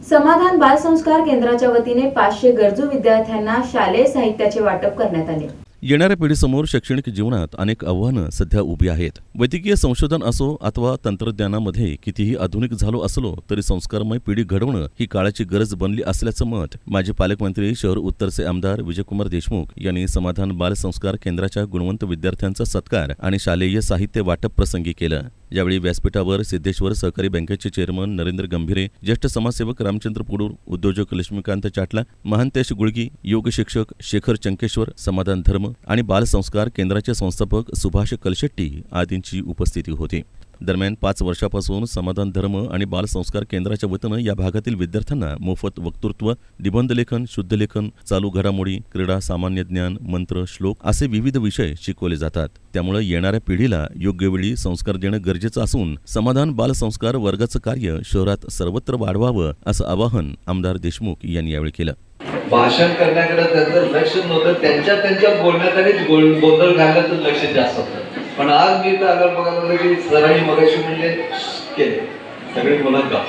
समाधान बालसंस्कार केंद्राच्या वतीने 500 गरजू विद्यार्थ्यांना शालेय साहित्याचे वाटप करण्यात आले। येणाऱ्या पिढीसमोर शैक्षणिक जीवनात अनेक आव्हानं सध्या उभी आहेत। वैद्यकीय संशोधन असो अथवा तंत्रज्ञानामध्ये कितीही आधुनिक झालो असलो तरी संस्कारमय पिढी घडवणं ही काळाची गरज बनली असल्याचं मत माजी पालकमंत्री शहर उत्तरचे आमदार विजयकुमार देशमुख यांनी समाधान बालसंस्कार केंद्राच्या गुणवंत विद्यार्थ्यांचा सत्कार आणि शालेय साहित्य वाटप प्रसंगी केलं। यावेळी व्यासपीठावर सिद्धेश्वर सहकारी बँकेचे चेअरमन नरेंद्र गंभीरे, ज्येष्ठ समाजसेवक रामचंद्र पुडूर, उद्योजक लक्ष्मीकांत चाटला, महंतेश गुळगी, योग शिक्षक शेखर चंकेश्वर, समाधान धर्म आणि बालसंस्कार केंद्राचे संस्थापक सुभाष कलशेट्टी आदींची उपस्थिती होती। दरम्यान 5 वर्षापासून समाधान धर्म आणि बालसंस्कार केंद्राच्या वतीनं या भागातील विद्यार्थ्यांना मोफत वक्तृत्व, निबंधलेखन, शुद्धलेखन, चालू घडामोडी, क्रीडा, सामान्य ज्ञान, मंत्र, श्लोक असे विविध विषय शिकवले जातात। त्यामुळे येणाऱ्या पिढीला योग्य वेळी संस्कार देणं गरजेचं असून समाधान बालसंस्कार वर्गाचं कार्य शहरात सर्वत्र वाढवावं असं आवाहन आमदार देशमुख यांनी यावेळी केलं। भाषण करण्याकडे त्यांचं लक्ष नव्हतं, त्यांच्या बोलण्यात आणि गोंधळ घालण्याचं लक्ष जास्त होतं। पण आज मी तर आलं बघा की सरांनी मगाशी म्हणजे केले सगळे बोलत का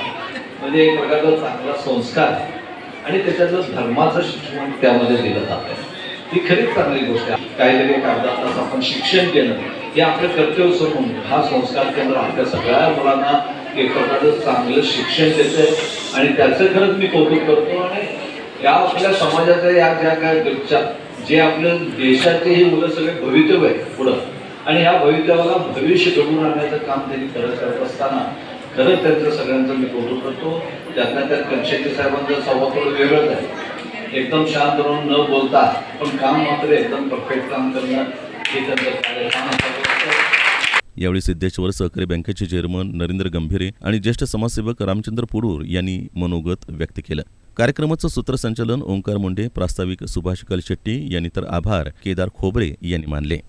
म्हणजे एक प्रकारचा चांगला संस्कार आणि त्याच्यातलं धर्माचं शिक्षण त्यामध्ये दिलं जातं। ही खरीच चांगली गोष्ट आहे। काहीतरी एक अर्धा तास आपण शिक्षण केलं हे आपलं कर्तव्य समजून हा संस्कार केंद्र आपल्या सगळ्या मुलांना एक प्रकारचं चांगलं शिक्षण देतंय आणि त्याचं खरंच मी कौतुक करतो। आणि या आपल्या समाजाच्या या ज्या काय जे आपल्या देशाचे ही मुलं सगळे भवितव्य आहे पुढं आणि या भवितव्याला भविष्य घडवून आणण्याचं काम त्यांनी करत असताना खरंच त्यांचं सगळ्यांचं मी कौतुक करतो। त्यातल्या त्यात कलशेट्टी साहेबांचा संवाद थोडं वेगळंच आहे, एकदम शांत राहून न बोलता पण काम मात्र एकदम परफेक्ट काम करणं हे त्यांचं कार्य। यावेळी सिद्धेश्वर सहकारी बँकेचे चेअरमन नरेंद्र गंभीरे आणि ज्येष्ठ समाजसेवक रामचंद्र पुडूर यांनी मनोगत व्यक्त केलं। कार्यक्रमाचं सूत्रसंचालन ओंकार मुंडे, प्रास्ताविक सुभाष कलशेट्टी यांनी तर आभार केदार खोबरे यांनी मानले।